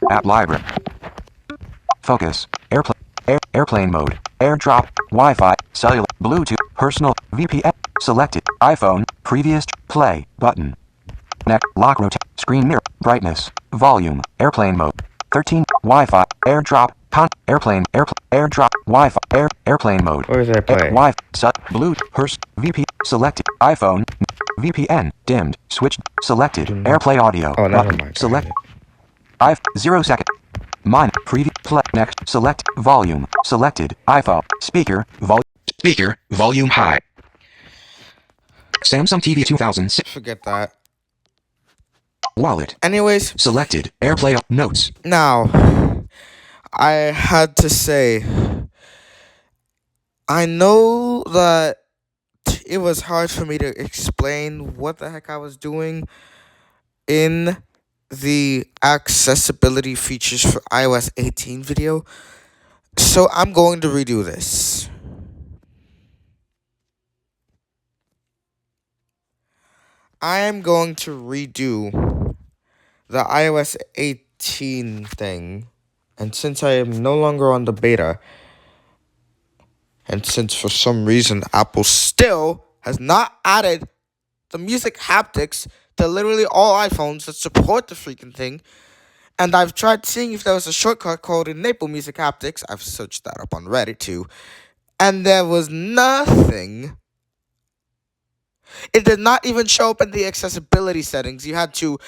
App library. Focus. Airplane mode. AirDrop. Wi-Fi. Cellular. Bluetooth. Personal. VPN. Selected. iPhone. Previous. Play. Button. Next. Lock rotate. Screen mirror. Brightness. Volume. Airplane mode. 13. Wi-Fi. AirDrop. Airplane. AirDrop. Wi-Fi. Airplane mode. Where is AirPlay? Wi-Fi. Bluetooth. VPN. Selected. iPhone. VPN. Dimmed. Switched. Selected. AirPlay audio. Oh, never Button. mind. Select. 0 second. Mine. Preview. Play. Next. Select. Volume. Selected. iPhone. Speaker. Speaker. Volume high. Samsung TV 2006. Forget that. Wallet. Anyways. Selected. AirPlay. Notes. Now, I had to say, I know that it was hard for me to explain what the heck I was doing in the accessibility features for iOS 18 video, so I'm going to redo this. I am going to redo the iOS 18 thing, and since I am no longer on the beta, and since for some reason Apple still has not added the music haptics to literally all iPhones that support the freaking thing, and I've tried seeing if there was a shortcut called Enable Music Haptics. I've searched that up on Reddit too, and there was nothing. It did not even show up in the accessibility settings. You had to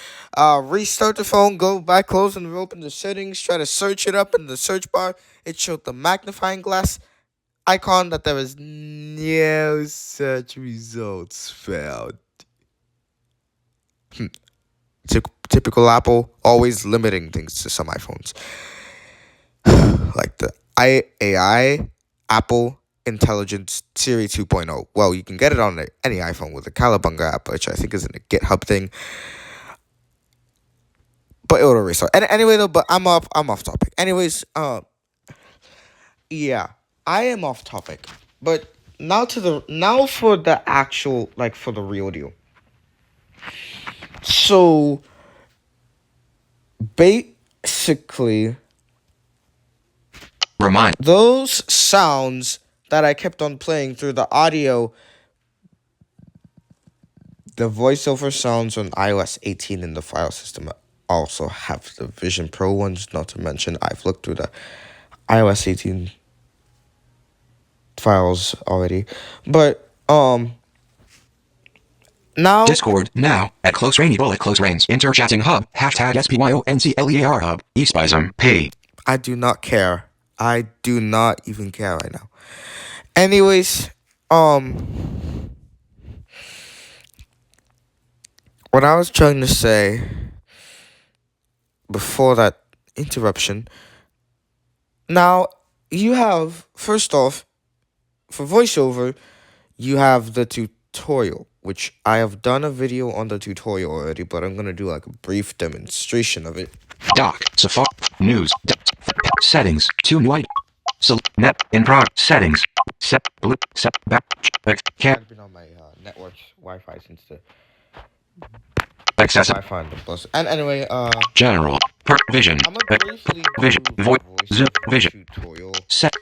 restart the phone, go back, close, and reopen the settings, try to search it up in the search bar. It showed the magnifying glass icon that there was no such results found. Typical Apple, always limiting things to some iPhones. Like the AI Apple Intelligence Siri 2.0. Well, you can get it on any iPhone with the Calabunga app, which I think is in a GitHub thing. But it'll restart. Anyway, though, but I'm off topic. Anyways, yeah, I am off topic. But now for the actual, like, for the real deal. So basically, Remind. Those sounds that I kept on playing through the audio, the voiceover sounds on iOS 18 in the file system also have the Vision Pro ones, not to mention I've looked through the iOS 18 files already. But now Discord now at close range bullet close range interchatting hub hashtag SPYONCLEAR hub eSpasm P. I do not care. I do not even care right now. Anyways, what I was trying to say before that interruption. Now, you have, first off, for voiceover, you have the tutorial, which I have done a video on the tutorial already, but I'm going to do like a brief demonstration of it. Doc, Safari, News, Settings, 2 new items. Net, in prog, Settings, set, blue, set, back, can. I've been on my network Wi-Fi since the Access. Wi-Fi on the bus. And anyway, General, Vision, I'm gonna briefly Vision, do voice, the Vision, tutorial. set,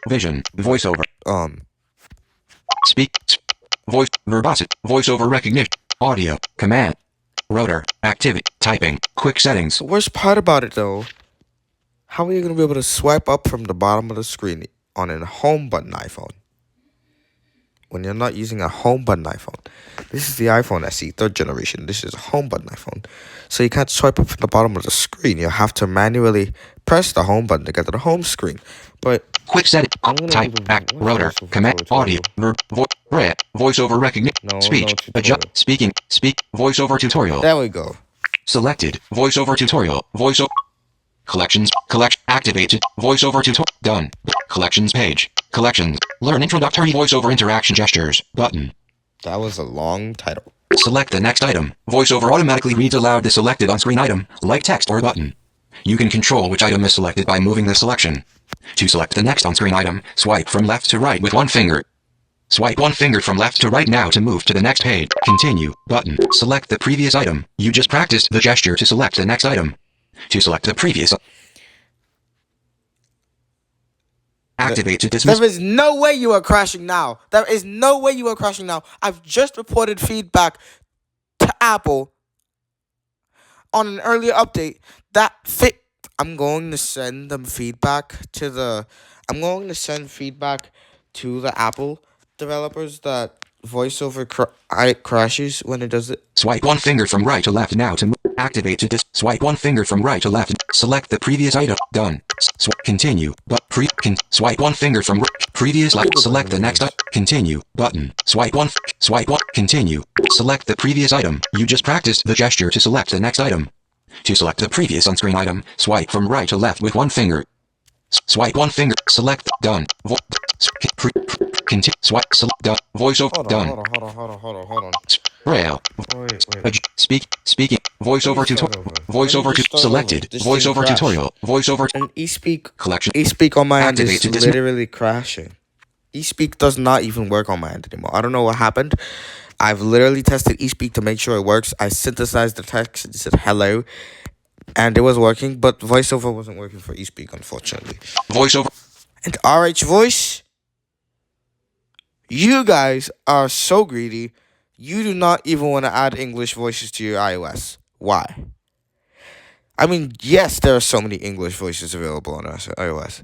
Vision, voiceover, speak, voice, verbosity, voiceover recognition, audio, command, rotor, activity, typing, quick settings. The worst part about it, though, how are you going to be able to swipe up from the bottom of the screen on a home button iPhone when you're not using a home button iPhone? This is the iPhone SE, 3rd generation. This is a home button iPhone. So you can't swipe up from the bottom of the screen. You have to manually press the home button to get to the home screen. But quick setting, type, act, rotor, command, audio, verb, voiceover recognition, speech, adjust, speak, voiceover tutorial. There we go. Selected, voiceover tutorial, voiceover, collections, activated, voiceover tutorial, done, collections page, collections, learn introductory voiceover interaction gestures, button. That was a long title. Select the next item. VoiceOver automatically reads aloud the selected on-screen item, like text or button. You can control which item is selected by moving the selection. To select the next on-screen item, swipe from left to right with one finger. Swipe one finger from left to right now to move to the next page. Continue, button. Select the previous item. You just practiced the gesture to select the next item. To select the previous. Activate to dismiss. There is no way you are crashing now. There is no way you are crashing now. I've just reported feedback to Apple on an earlier update that fit. I'm going to send them feedback to the. I'm going to send feedback to the Apple developers that voiceover crashes when it does it. Swipe one finger from right to left now to move. Activate to swipe one finger from right to left. Select the previous item. Done. Continue. But swipe one finger from previous left. Select the next item. Continue. Button. Swipe one. Continue. Select the previous item. You just practiced the gesture to select the next item. To select the previous on-screen item, swipe from right to left with one finger. Swipe one finger. Select. Done. Continue. Swipe. Select. Done. Voiceover. Done. Hold on. Braille. Wait. Speaking. Voiceover tutorial. Voiceover to selected. Voiceover tutorial. Voiceover. And eSpeak Collection. eSpeak on my end Activate is to literally crashing. eSpeak does not even work on my end anymore. I don't know what happened. I've literally tested eSpeak to make sure it works. I synthesized the text and said hello, and it was working, but VoiceOver wasn't working for eSpeak, unfortunately. Voiceover. And RH Voice, you guys are so greedy. You do not even want to add English voices to your iOS. Why? I mean, yes, there are so many English voices available on iOS.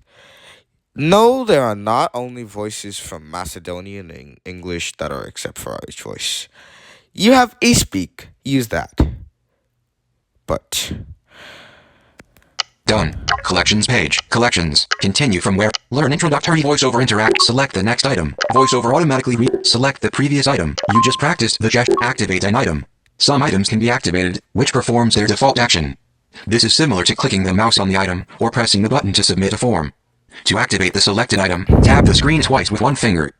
No, there are not only voices from Macedonian English that are except for RH Voice. You have eSpeak. Use that. But Done. Collections page. Collections. Continue from where. Learn introductory voiceover interact. Select the next item. Voiceover automatically select the previous item. You just practiced the gesture. Activate an item. Some items can be activated, which performs their default action. This is similar to clicking the mouse on the item or pressing the button to submit a form. To activate the selected item, tap the screen twice with one finger.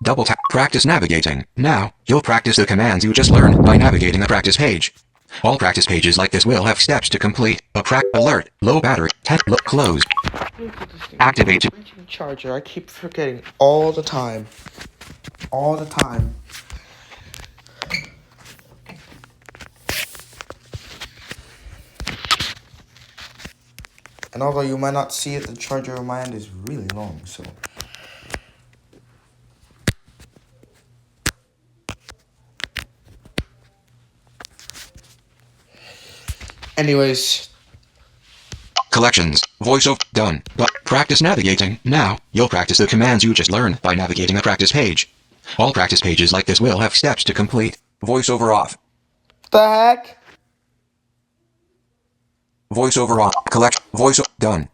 Double tap. Practice navigating. Now, you'll practice the commands you just learned by navigating the practice page. All practice pages like this will have steps to complete. Alert. Low battery. Close. Activate. Charger. I keep forgetting all the time. All the time. And although you might not see it, the charger on my end is really long, so. Anyways. Collections. Voiceover. Done. But practice navigating. Now, you'll practice the commands you just learned by navigating the practice page. All practice pages like this will have steps to complete. Voiceover off. The heck? Voiceover on. Voiceover. Done.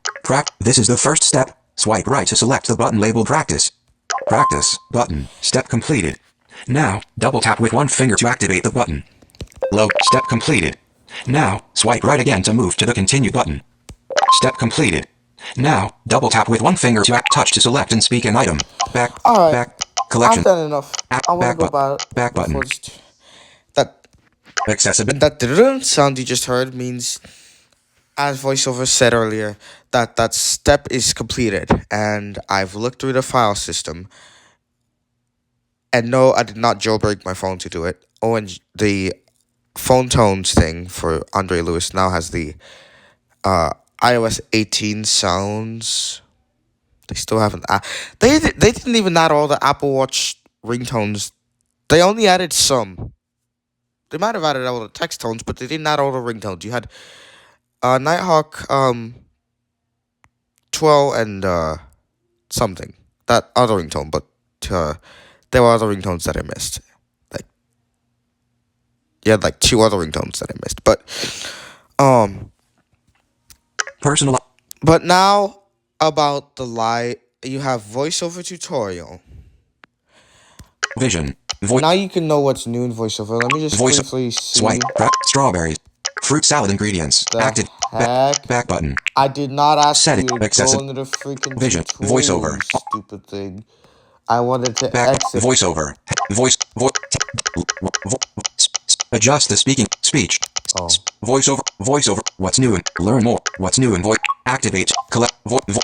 This is the first step. Swipe right to select the button labeled Practice. Practice. Button. Step completed. Now, double tap with one finger to activate the button. Low. Step completed. Now, swipe right again to move to the Continue button. Step completed. Now, double tap with one finger to touch to select and speak an item. Back. Alright. Back. Collection. I've done enough. I want to go back button. That Accessibility. sound you just heard means, as VoiceOver said earlier, that step is completed, and I've looked through the file system, and no, I did not jailbreak my phone to do it. Oh, and the phone tones thing for Andre Lewis now has the iOS 18 sounds. They still haven't. They didn't even add all the Apple Watch ringtones. They only added some. They might have added all the text tones, but they didn't add all the ringtones. You had Nighthawk 12 and something. That other ringtone, but there were other ringtones that I missed. Like 2 other ringtones that I missed. But Personal. But now about the light, you have VoiceOver tutorial. Vision. Now you can know what's new in VoiceOver. Let me just briefly see. Swipe. Strawberries. Fruit salad ingredients. Active. Back button. I did not ask Setting. you to Accessible. go into the freaking Vision. tutorial, VoiceOver. you stupid thing. I wanted to Back. exit. VoiceOver. Adjust the speech. Oh. Voiceover. What's new and learn more. What's new and voice. Activate. Collect.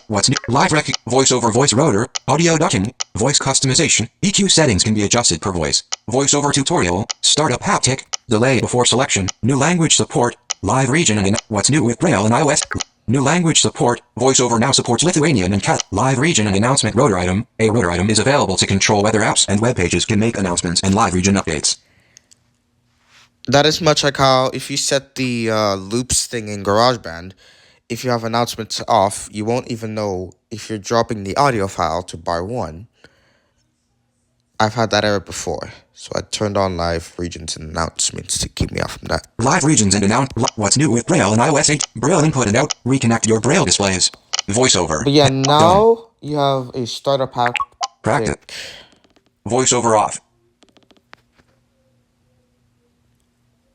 What's new. Live VoiceOver voice rotor. Audio ducking. Voice customization. EQ settings can be adjusted per voice. VoiceOver tutorial. Startup haptic. Delay before selection. New language support. Live region and what's new with Braille and iOS. New language support. VoiceOver now supports Lithuanian and Cat. Live region and announcement rotor item. A rotor item is available to control whether apps and web pages can make announcements and live region updates. That is much like how if you set the loops thing in GarageBand, if you have announcements off, you won't even know if you're dropping the audio file to bar 1. I've had that error before, so I turned on live regions and announcements to keep me off from that. Live regions and what's new with Braille and iOS 8. Braille input and out. Reconnect your Braille displays. VoiceOver. But yeah, now Done. you have a starter pack. Practice. VoiceOver off.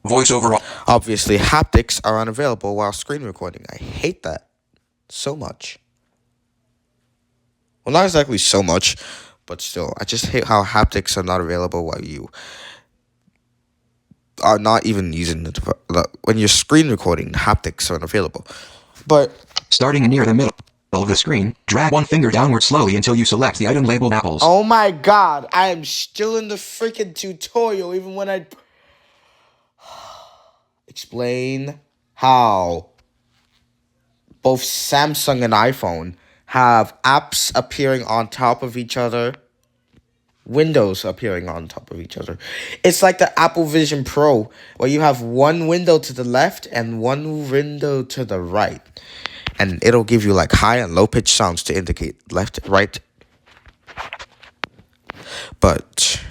VoiceOver off. Obviously, haptics are unavailable while screen recording. I hate that so much. Well, not exactly so much, but still. I just hate how haptics are not available while you are not even using it. When you're screen recording, haptics aren't available. But starting near the middle of the screen, drag one finger downward slowly until you select the item labeled apples. oh my god, I am still in the freaking tutorial even when I... Explain how both Samsung and iPhone have apps appearing on top of each other, windows appearing on top of each other. It's like the Apple Vision Pro, where you have one window to the left and one window to the right. And it'll give you like high and low pitch sounds to indicate left, right. But,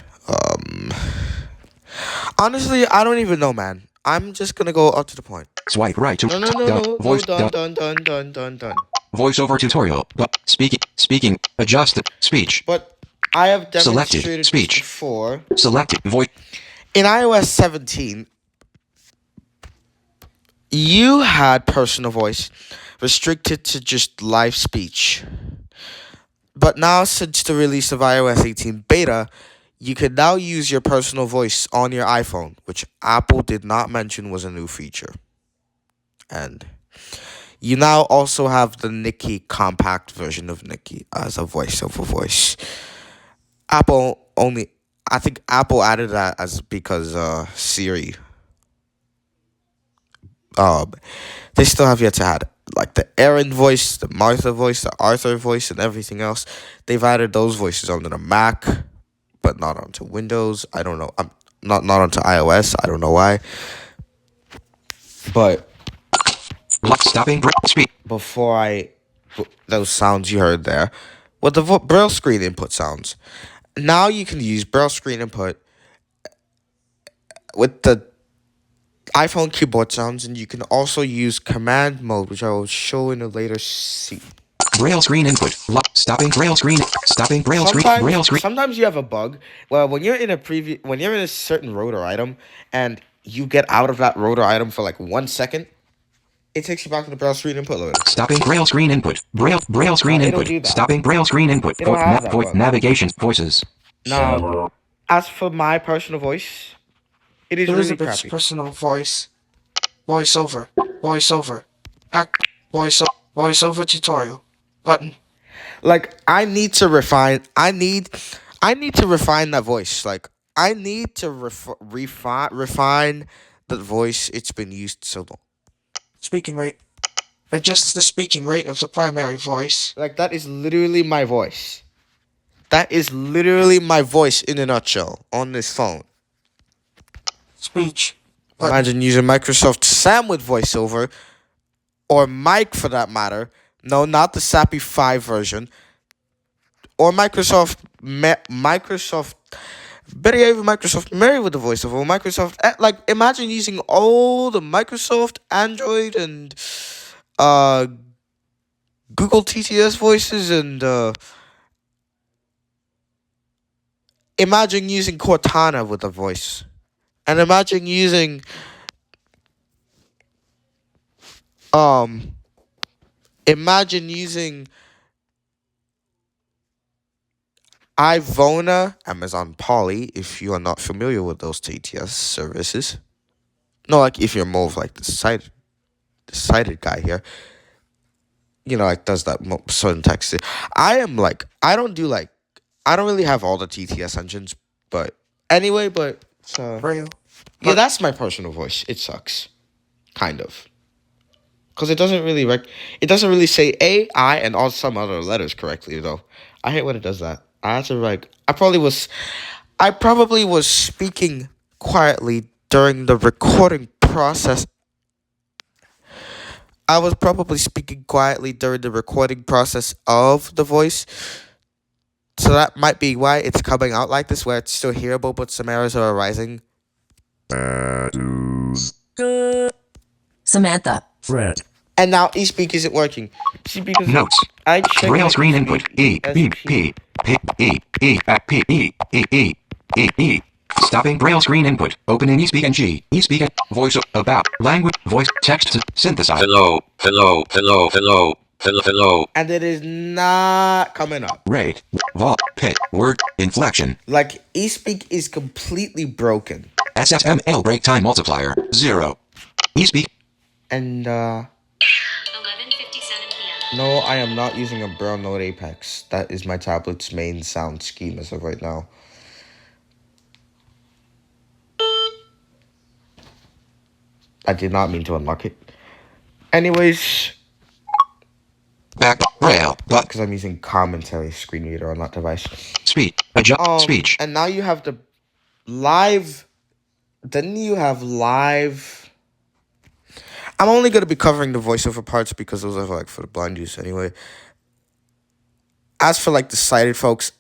honestly, I don't even know, man. I'm just gonna go up to the point. Swipe right to No. Done. VoiceOver tutorial. Speaking. Adjusted speech. But I have demonstrated Selected this speech. before. Selected voice. In iOS 17, you had personal voice restricted to just live speech. But now, since the release of iOS 18 beta, you can now use your personal voice on your iPhone, which Apple did not mention was a new feature. And you now also have the Nikki compact version of Nikki as a voiceover voice. I think Apple added that as because Siri. They still have yet to add like the Aaron voice, the Martha voice, the Arthur voice, and everything else. They've added those voices onto the Mac, but not onto Windows. I don't know. I'm not onto iOS. I don't know why. But Stopping speak. before those sounds you heard there, with the Braille screen input sounds. Now you can use Braille screen input with the iPhone keyboard sounds, and you can also use command mode, which I will show in a later scene. Braille screen input. Stopping Braille screen. Stopping Braille screen. Braille screen. Sometimes you have a bug where when you're in a certain rotor item and you get out of that rotor item for like 1 second, it takes you back to the Braille screen input loader. Stopping Braille screen input. Braille screen No, it'll input. do that. Stopping Braille screen input. It'll have that bug. Navigation voices. Now, as for my personal voice, it is really crappy. Personal voice. VoiceOver. VoiceOver tutorial. Button. Like I need to refine that voice. Like I need to refine the voice. It's been used so long. Speaking rate. Adjust the speaking rate of the primary voice. Like that is literally my voice. That is literally my voice in a nutshell on this phone. Speech. Imagine using Microsoft Sam with VoiceOver, or Mike for that matter. No, not the Sappy 5 version. Or Microsoft, better yet, even Microsoft Mary with the VoiceOver. Or Microsoft, imagine using all the Microsoft, Android, and Google TTS voices, and imagine using Cortana with the voice. And imagine using Ivona, Amazon Polly, if you are not familiar with those TTS services. No, like if you're more of like the sighted guy here. You know, like does that certain text. I don't really have all the TTS engines, but anyway, Braille. yeah, that's my personal voice. It sucks. kind of. Because it doesn't really say A, I, and all some other letters correctly though. I hate when it does that. I had to I probably was speaking quietly during the recording process. I was probably speaking quietly during the recording process of the voice. So that might be why it's coming out like this, where it's still hearable, but some errors are arising. Samantha. Fred. And now eSpeak isn't working. See, because Notes. I checked Braille my screen eSpeak input. E, P, P, P, E, E, P, E, E, E, E, E. Stopping Braille screen input. Open in eSpeak and G. eSpeak. Voice about. Language. Voice. Text. Synthesize. Hello, hello, hello, hello, hello, hello. And it is not coming up. Rate. Vol. Pit. Word. Inflection. Like, eSpeak is completely broken. SSML break time multiplier. 0. eSpeak. And, 11:57 p.m. no, I am not using a Braille Note Apex. That is my tablet's main sound scheme as of right now. I did not mean to unlock it. Anyways, Back. Braille. But. because I'm using commentary screen reader on that device. Speech. Adjust. Speech. And now you have the live. Then you have live. I'm only going to be covering the voiceover parts because those are like for the blind use anyway. As for like the sighted folks,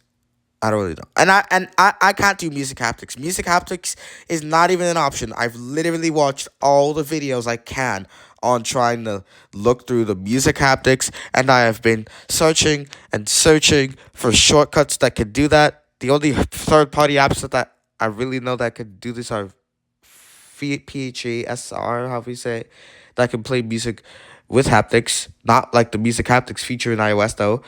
I don't really know. And I can't do music haptics. Music haptics is not even an option. I've literally watched all the videos I can on trying to look through the music haptics, and I have been searching and searching for shortcuts that could do that. The only third-party apps that I really know that could do this are PHASR, how we say it, that can play music with haptics, not like the music haptics feature in iOS though.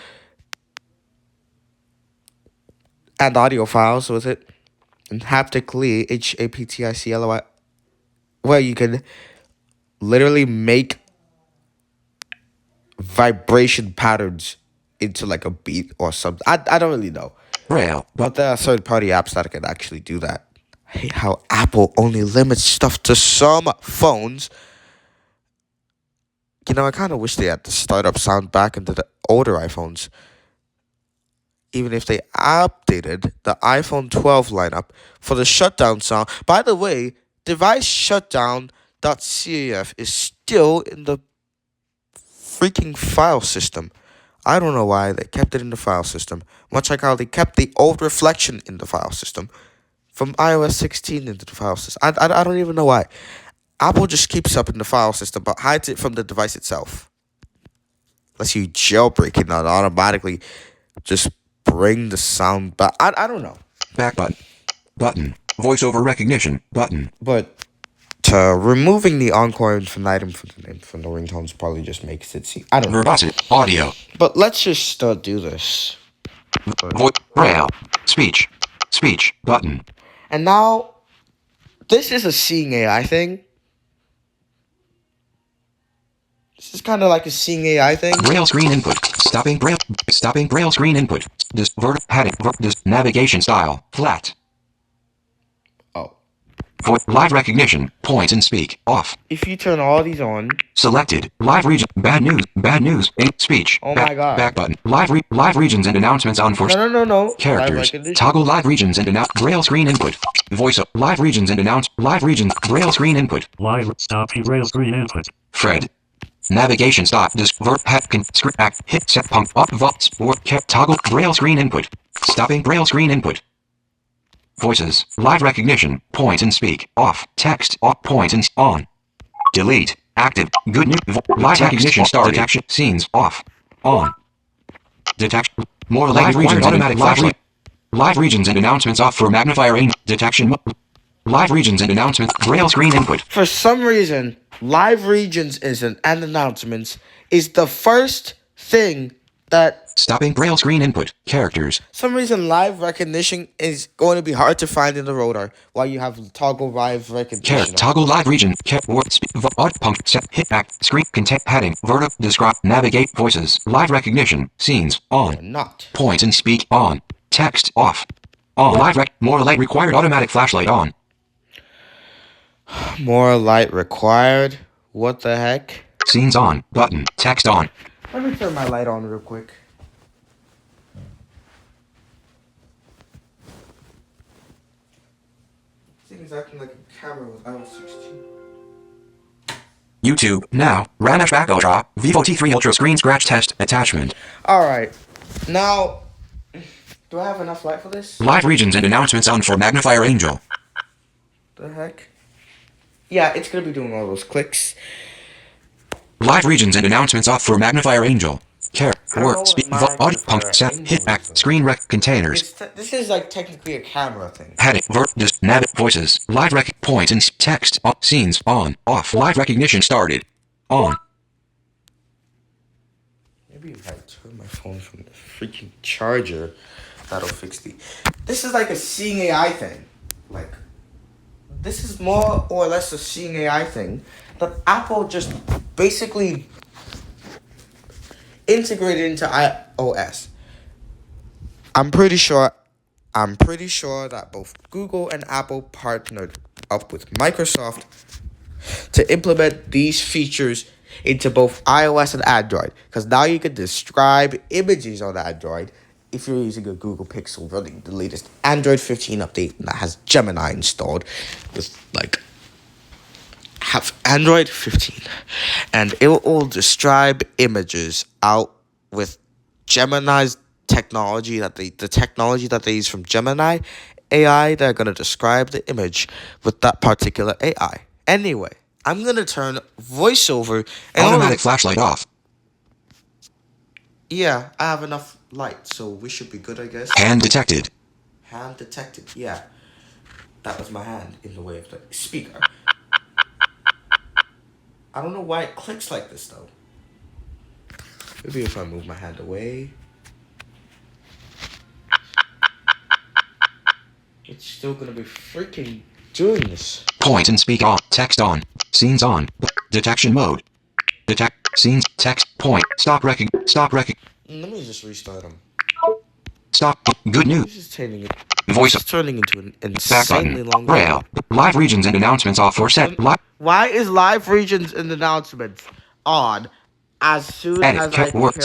And audio files with it. And haptically, HAPTICLY, where you can literally make vibration patterns into like a beat or something. I don't really know. Braille. But there are third-party apps that can actually do that. I hate how Apple only limits stuff to some phones. You know, I kind of wish they had the startup sound back into the older iPhones. Even if they updated the iPhone 12 lineup for the shutdown sound. By the way, device shutdown.caf is still in the freaking file system. I don't know why they kept it in the file system. Much like how they kept the old reflection in the file system. From iOS 16 into the file system. I don't even know why. Apple just keeps up in the file system, but hides it from the device itself. Unless you jailbreak it, not automatically just bring the sound back. I don't know. Back button. Button. Voiceover recognition. Button. But removing the encore infinitum from the ringtones probably just makes it seem. I don't know. Verbosity. Audio. But let's just do this. Braille. Speech. Speech. Button. And now, this is a seeing AI thing. This is kind of like a seeing AI thing. Braille screen input. Stopping Braille screen input. This heading. This navigation style. Flat. Oh. For live recognition. Point and speak. Off. If you turn all these on. Selected. Live region. Bad news. Bad news. Speech. Oh my god. Back button. Live regions and announcements on for. No. Characters. Toggle live regions and announce. Braille screen input. Voice up. Live regions and announce. Live regions. Braille screen input. Live stopping Braille screen input. Fred. Navigation stop. Script act. Hit set pump up vox or toggle Braille screen input. Stopping Braille screen input. Voices. Live recognition. Point and speak. Off. Text. Off. Point and on. Delete. Active. Good news. Live recognition started. Detection. Scenes. Off. On. Detection. More live regions. Automatic flashlight. Live regions and announcements off for magnifier aim. Detection. Live regions and announcements. Braille screen input. For some reason, live regions and announcements is the first thing that. Stopping Braille screen input. Characters. Some reason live recognition is going to be hard to find in the rotor while you have toggle live recognition. Toggle live region. Pump set hit act screen content heading vertical describe navigate voices live recognition scenes on Not. Point and speak on text off on live more light required automatic flashlight on. More light required. What the heck? Scenes on. Button. Text on. Let me turn my light on real quick. This thing is acting like a camera with iOS 16. YouTube. Now. Ramesh Back Ultra. Vivo T3 Ultra Screen Scratch Test. Attachment. Alright. Now, do I have enough light for this? Live regions and announcements on for Magnifier Angel. The heck? Yeah, it's gonna be doing all those clicks. Live regions and announcements off for Magnifier Angel. Care. I don't know Word. what Speak. Magnifier Audio. Punk. Set. Angel Hit. is, Back. though. Screen rec. Containers. This is like technically a camera thing. Heading. Vert. Dis. Nav. Voices. Live rec. Point and text. Off. Scenes. On. Off. Live recognition started. On. Maybe if I turn my phone from the freaking charger, that'll fix the... This is like a seeing AI thing. Like, this is more or less a seeing AI thing that Apple just basically integrated into iOS. I'm pretty sure that both Google and Apple partnered up with Microsoft to implement these features into both iOS and Android. Because now you can describe images on Android if you're using a Google Pixel running the latest Android 15 update that has Gemini installed with have Android 15. And it will all describe images out with Gemini's technology the technology that they use from Gemini AI. They're going to describe the image with that particular AI. Anyway, I'm going to turn voiceover and Automatic flashlight off. Yeah, I have enough light, so we should be good, I guess. Hand detected. Hand detected, yeah. That was my hand in the way of the speaker. I don't know why it clicks like this, though. Maybe if I move my hand away. It's still gonna be freaking doing this. Point and speak on. Text on. Scenes on. Detection mode. Detect. Scenes. Text. Point. Stop recog. Let me just restart them. Stop. Good news. This is turning it. Voice. This is turning into an Back insanely button. long Braille. video. Live regions and announcements off for set. Live. Why is live regions and announcements on as soon as Edit. I Cat work.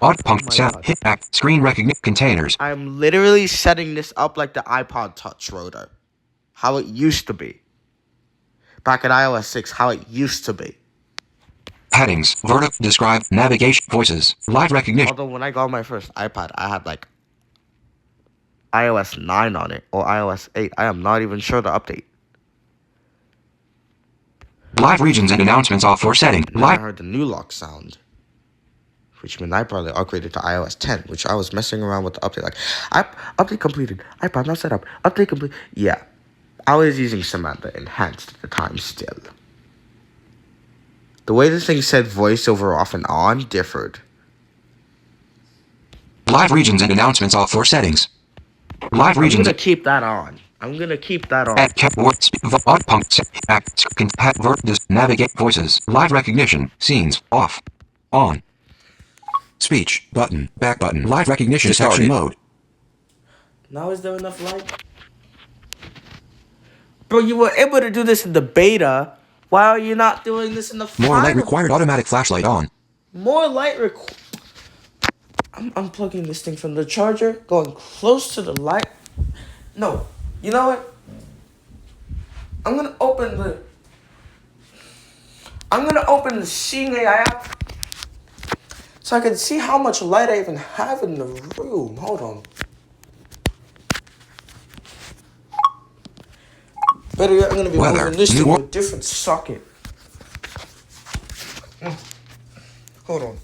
Odd punk. my Sound. God. Hit back. Screen recognition. Containers. I'm literally setting this up like the iPod Touch rotor. How it used to be. Back at iOS 6, how it used to be. Headings. Vertic. Describe. Navigation. Voices. Live recognition. Although when I got my first iPad, I had like iOS 9 on it or iOS 8. I am not even sure the update. Live regions and announcements off for setting. And then I Live. heard the new lock sound. Which meant I probably upgraded to iOS 10, which I was messing around with the update. Like, update completed. iPad not set up. Update complete. Yeah. I was using Samantha Enhanced at the time still. The way this thing said voiceover off and on differed. Live regions and announcements off for settings. Live I'm regions. gonna keep that on. At cat work. Odd punk. Set. Act. Hat. Vert. Navigate. Voices. Live recognition. Scenes. Off. On. Speech. Button. Back button. Live recognition. Detection mode. Now is there enough light? Bro, you were able to do this in the beta. Why are you not doing this in the final? More light required. Automatic flashlight on. More light required. I'm unplugging this thing from the charger, going close to the light. No, you know what? I'm gonna open the Seeing AI app so I can see how much light I even have in the room. Hold on. Better yet, I'm gonna be Weather. moving this New to or- a different socket. Hold on.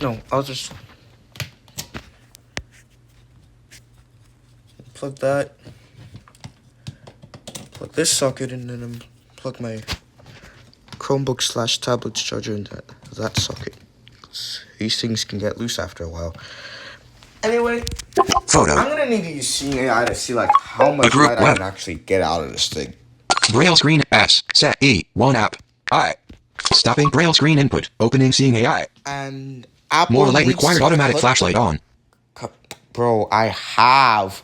No, I'll just plug that. Plug this socket in and then plug my Chromebook / tablet charger in that socket. These things can get loose after a while. Anyway, Photo. I'm gonna need to use Seeing AI to see like how much group light I web. can actually get out of this thing. Braille screen. S. Set. E. 1 app. I. Stopping Braille screen input. Opening Seeing AI. And Apple More light needs required. to Automatic put flashlight on. Bro, I have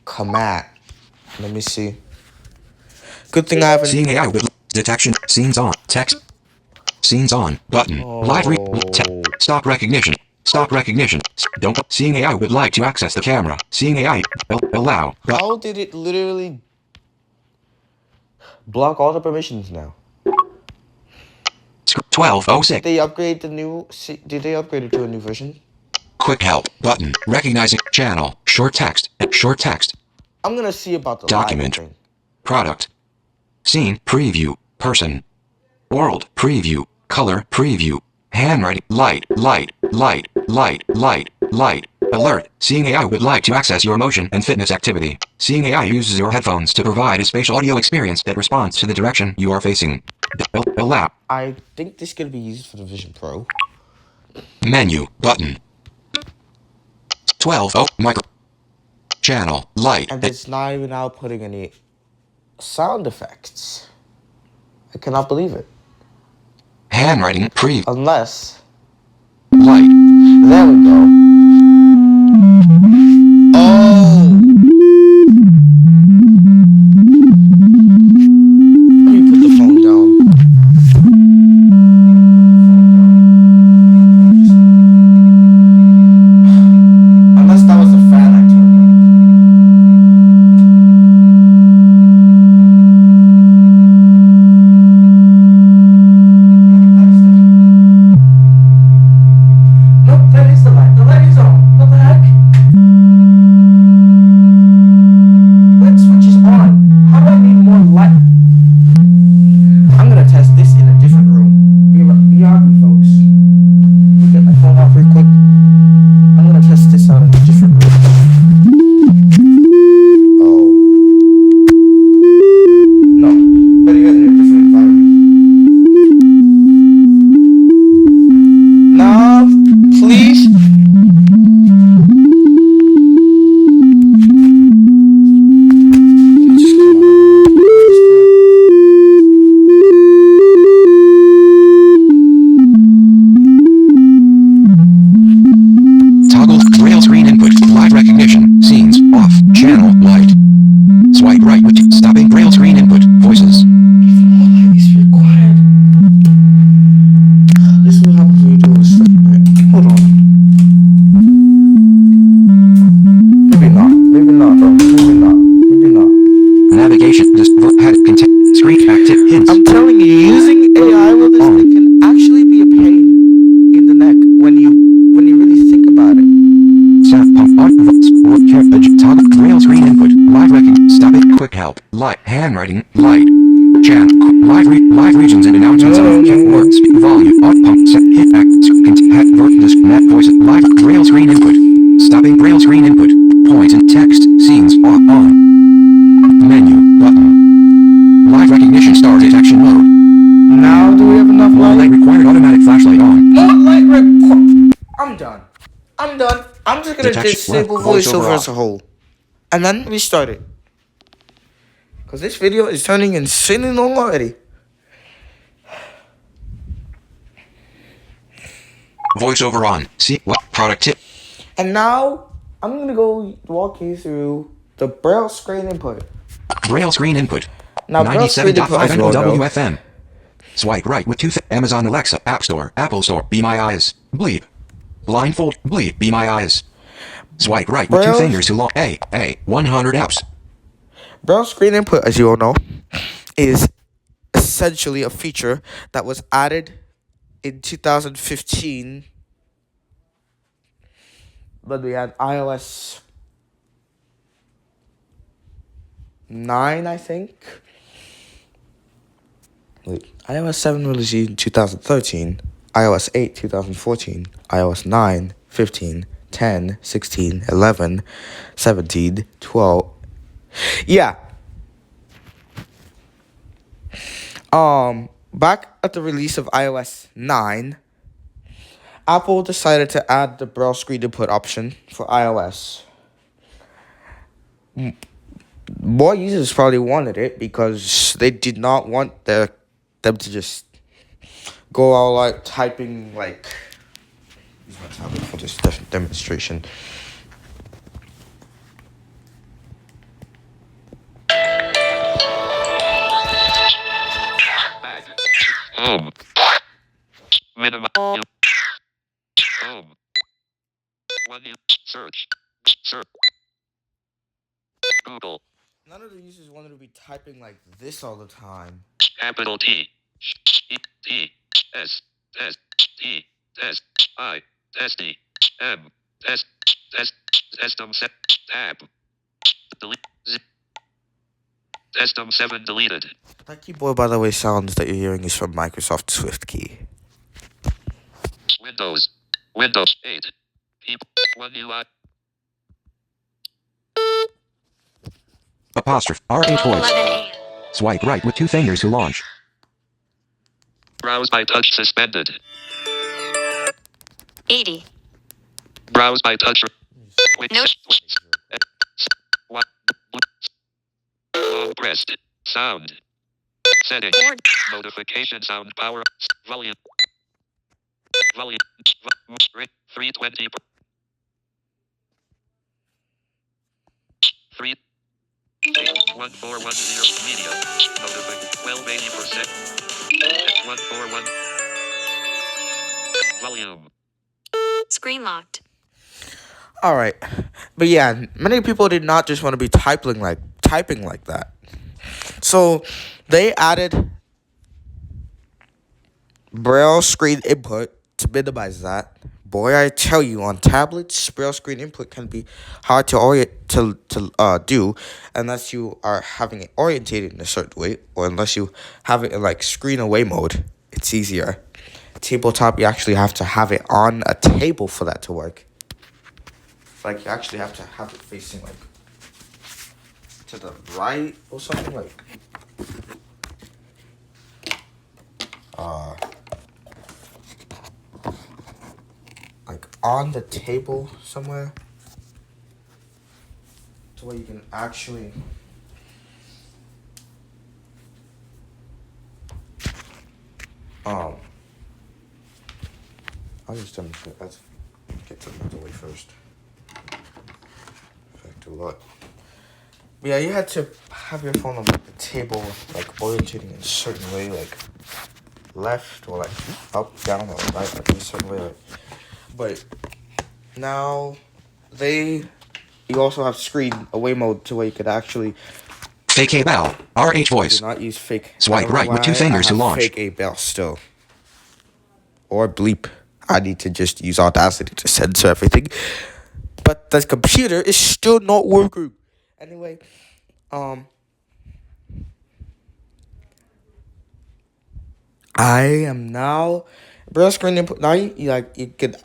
command. Let me see. Good thing I haven't. Seeing AI with detection. Scenes on. Text. Scenes on. Button. Live stop recognition. Stop recognition. Don't. Seeing AI would like to access the camera. Seeing AI. Allow. How did it literally block all the permissions now? 1206. Did they upgrade the new? Did they upgrade it to a new version? Quick help button. Recognizing channel. Short text. Short text. I'm gonna see about the Document. live thing. Product. Scene. Preview. Person. World. Preview. Color. Preview. Handwriting. Light. Light. Light. Light. Light. Light. Alert. Seeing AI would like to access your motion and fitness activity. Seeing AI uses your headphones to provide a spatial audio experience that responds to the direction you are facing. Allow. I think this could be used for the Vision Pro. Menu. Button. 12. Micro. Channel. Light. And it's not even outputting any sound effects. I cannot believe it. Handwriting. Preview. Unless. Light. There we go. Oh! Let me put the phone down. Unless that was the fan I turned on. Nope, that is the light. The light is on. What the heck? Light switch is on. How do I need more light? I'm gonna test this in a different room. Be on me, folks. Let me get my phone off real quick. I'm gonna test this out in a different room. Oh. No. Better get in a different environment. Now, please. Just come Toggle. Braille screen input. Live recognition. Scenes. Off. Channel. Light. Swipe right with stopping Braille screen input. Voices. on. Is required. This is what happens when you do this. Right. Hold on. Maybe not. Maybe not, bro. Maybe not. Maybe not. Navigation. Just head content. Screen active hints. I'm telling you, using AI with this thing can actually be a pain in the neck when you really think about it. Sound pump on. Toggle. Braille screen input. Live recognition. Stop it. Quick help. Light. Handwriting. Light. Channel. Live regions and announcements on words. Volume. On pump. Set. Hit act. Content. Net voice. Live. Braille screen input. Stopping Braille screen input. Point and text. Scenes. On. Menu. Button. Live recognition. Star detection mode. Now, do we have enough More light light? required. Automatic flashlight on. More light required. I'm done. I'm done. I'm just gonna Detection. disable Left. Voiceover voiceover as a off. whole. And then restart it. Because this video is turning insanely long already. Voiceover on. See what product tip. And now, I'm gonna go walk you through the Braille screen input. Braille screen input. Now, Braille screen input, 97.5 as you all know, WFM. Swipe right with Amazon Alexa, App Store, Apple Store, Be My Eyes, Bleep. Blindfold, Bleep, Be My Eyes. Swipe right with Braille- 2 fingers to lock 100 apps. Braille screen input, as you all know, is essentially a feature that was added in 2015 when we had iOS 9, I think. Wait, iOS 7 released in 2013, iOS 8 2014, iOS 9 15, 10 16, 11, 17, 12. Yeah. Back at the release of iOS 9, Apple decided to add the Braille screen input option for iOS. More users probably wanted it because they did not want them to just go out like typing like. Use my tablet for this demonstration. Minimize. Home. One new search. Search. Google. None of the users wanted to be typing like this all the time. Capital T. E. T. S. S. T. S. I. S. D. M. S. S. System set. Tab. Delete. Zip. System 7 deleted. That keyboard, by the way, sounds that you're hearing is from Microsoft Swift key. Windows. Windows 8. People. One UI. Apostrophe. R8 voice. Swipe right with 2 fingers to launch. Browse by touch suspended. 80. Browse by touch. No. Long pressed. Sound. Setting. Board. Notification sound power. Volume. Volume. 320. 3. 1410 media. Notification 1280%. 141. Volume. Screen locked. All right, but yeah, many people did not just want to be typing like that. So they added Braille screen input to minimize that. Boy, I tell you, on tablets, Braille screen input can be hard to do unless you are having it orientated in a certain way, or unless you have it in like screen away mode. It's easier. Tabletop, you actually have to have it on a table for that to work. Like, you actually have to have it facing, like, to the right or something, like, on the table somewhere, to where you can actually, I'll just demonstrate. Let's get to the way first. A lot. Yeah, you had to have your phone on like the table, like orientating in a certain way, like left or like up, down, or right, like in a certain way. Like. But now you also have screen away mode to where you could actually Fake A Bell. R8 voice. do not use fake. Swipe right with 2 fingers to launch. Fake A bell still. Or bleep. I need to just use Audacity to censor everything. But the computer is still not working. Anyway, I am now Braille screen input. Now you could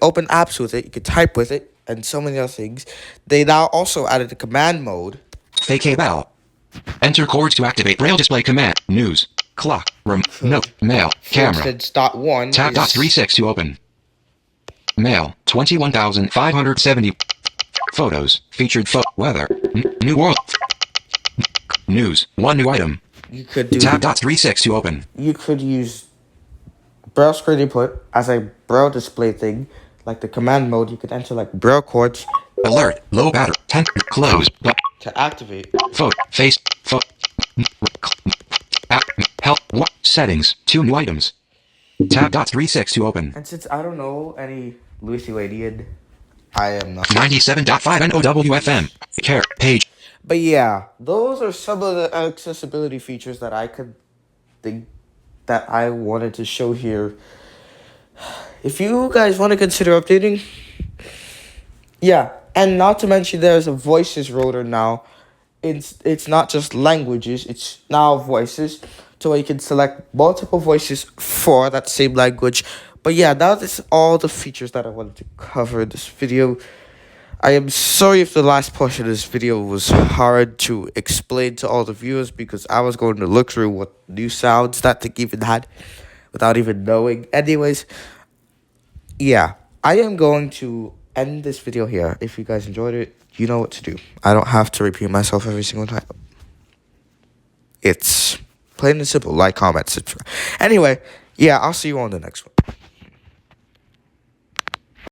open apps with it. You could type with it, and so many other things. They now also added a command mode. Fake A Bell. Enter chords to activate Braille display command. News. Clock. Note. Mail. Camera. .1 Tap is- .36 to open. Mail. 21,570. Photos. Featured weather. New world. News. 1 new item. You could do. Tab .36 to open. You could use Braille screen input as a Braille display thing, like the command mode. You could enter like Braille chords. Alert. Low battery. Close. To activate. Face. Help. Settings. 2 new items. Tab .36 to open. And since I don't know any Lithuanian, I am not. 97.5 NOWFM. Care. Page. But yeah, those are some of the accessibility features that I could think that I wanted to show here. If you guys want to consider updating, yeah, and not to mention there's a voices rotor now. It's not just languages, it's now voices, so you can select multiple voices for that same language. But yeah, that is all the features that I wanted to cover in this video. I am sorry if the last portion of this video was hard to explain to all the viewers, because I was going to look through what new sounds that thing even had without even knowing. Anyways, yeah, I am going to end this video here. If you guys enjoyed it, you know what to do. I don't have to repeat myself every single time. It's plain and simple. Like, comment, subscribe. Anyway, yeah, I'll see you on the next one.